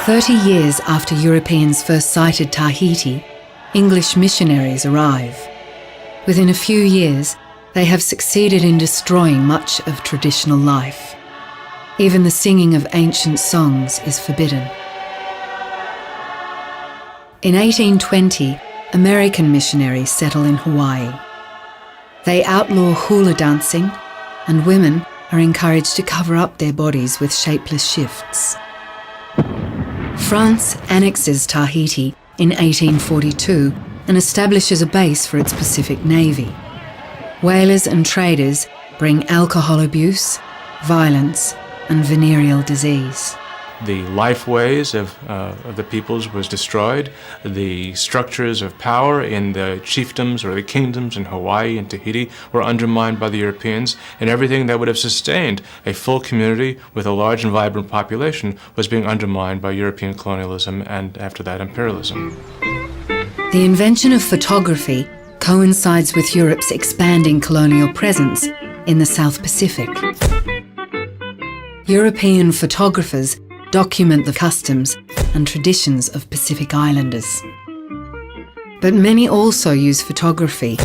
30 years after Europeans first sighted Tahiti, English missionaries arrive. Within a few years, they have succeeded in destroying much of traditional life. Even the singing of ancient songs is forbidden. In 1820, American missionaries settle in Hawaii. They outlaw hula dancing, and women are encouraged to cover up their bodies with shapeless shifts. France annexes Tahiti in 1842 and establishes a base for its Pacific Navy. Whalers and traders bring alcohol abuse, violence, and venereal disease. The lifeways of the peoples was destroyed. The structures of power in the chiefdoms or the kingdoms in Hawaii and Tahiti were undermined by the Europeans, and everything that would have sustained a full community with a large and vibrant population was being undermined by European colonialism and, after that, imperialism. The invention of photography coincides with Europe's expanding colonial presence in the South Pacific. European photographers document the customs and traditions of Pacific Islanders. But many also use photography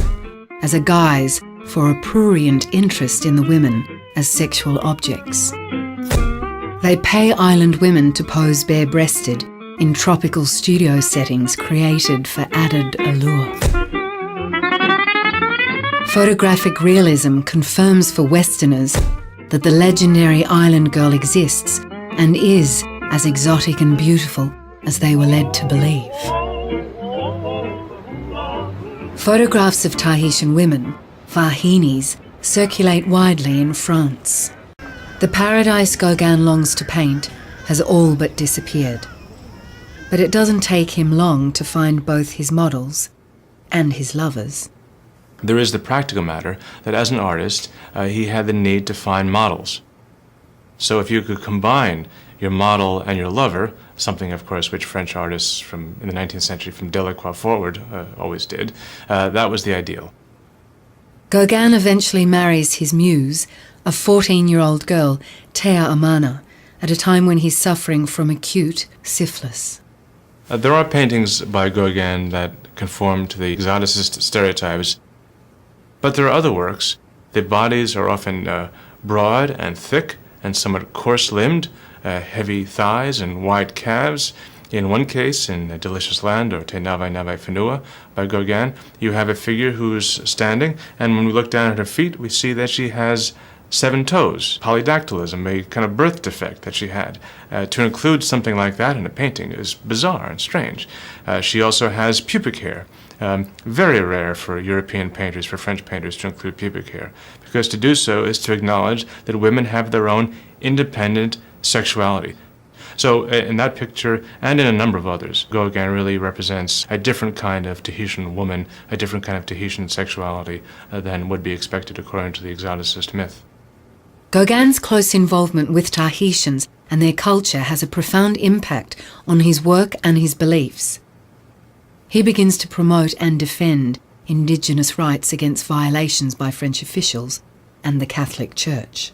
as a guise for a prurient interest in the women as sexual objects. They pay island women to pose bare-breasted in tropical studio settings created for added allure. Photographic realism confirms for Westerners that the legendary island girl exists and is as exotic and beautiful as they were led to believe. Photographs of Tahitian women, vahinis, circulate widely in France. The paradise Gauguin longs to paint has all but disappeared. But it doesn't take him long to find both his models and his lovers. There is the practical matter that as an artist, he had the need to find models. So if you could combine your model and your lover, something, of course, which French artists in the 19th century, from Delacroix forward, always did, that was the ideal. Gauguin eventually marries his muse, a 14-year-old girl, Tea Amana, at a time when he's suffering from acute syphilis. There are paintings by Gauguin that conform to the exoticist stereotypes, but there are other works. The bodies are often broad and thick and somewhat coarse-limbed, heavy thighs and wide calves. In one case, in Delicious Land, or Te Navai Navai Whenua by Gauguin, you have a figure who's standing, and when we look down at her feet, we see that she has 7 toes, polydactylism, a kind of birth defect that she had. To include something like that in a painting is bizarre and strange. She also has pubic hair. Very rare for European painters, for French painters, to include pubic hair, because to do so is to acknowledge that women have their own independent sexuality. So in that picture, and in a number of others, Gauguin really represents a different kind of Tahitian woman, a different kind of Tahitian sexuality than would be expected according to the exoticist myth. Gauguin's close involvement with Tahitians and their culture has a profound impact on his work and his beliefs. He begins to promote and defend indigenous rights against violations by French officials and the Catholic Church.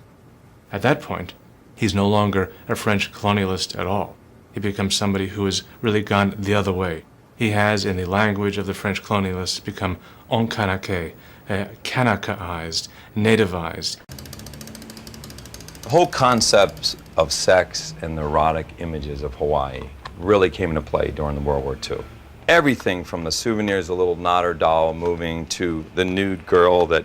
At that point, he's no longer a French colonialist at all. He becomes somebody who has really gone the other way. He has, in the language of the French colonialists, become onkanake, Kanakaized, nativized. The whole concept of sex and the erotic images of Hawaii really came into play during the World War II. Everything from the souvenirs, the little Nodder doll moving, to the nude girl that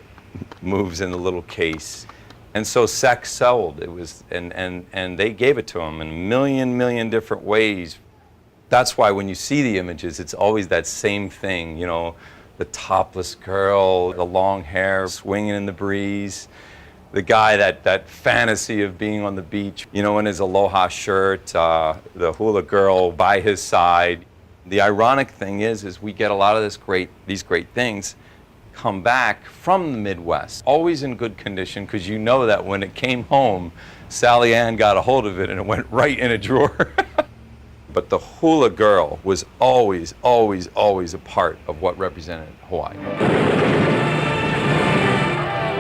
moves in the little case. And so sex sold. It was, and they gave it to him in a million different ways. That's why when you see the images, it's always that same thing, you know, the topless girl, the long hair swinging in the breeze, the guy, that fantasy of being on the beach, you know, in his aloha shirt, the hula girl by his side. The ironic thing is we get a lot of these great things come back from the Midwest, always in good condition, because you know that when it came home, Sally Ann got a hold of it and it went right in a drawer. But the hula girl was always a part of what represented Hawaii.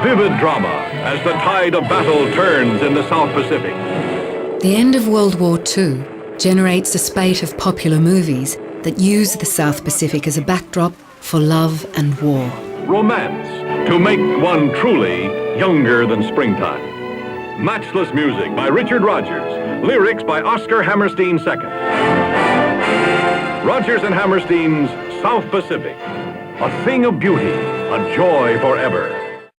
Vivid drama as the tide of battle turns in the South Pacific. The end of World War II generates a spate of popular movies that use the South Pacific as a backdrop for love and war. Romance, to make one truly younger than springtime. Matchless music by Richard Rodgers. Lyrics by Oscar Hammerstein II. Rodgers and Hammerstein's South Pacific. A thing of beauty, a joy forever.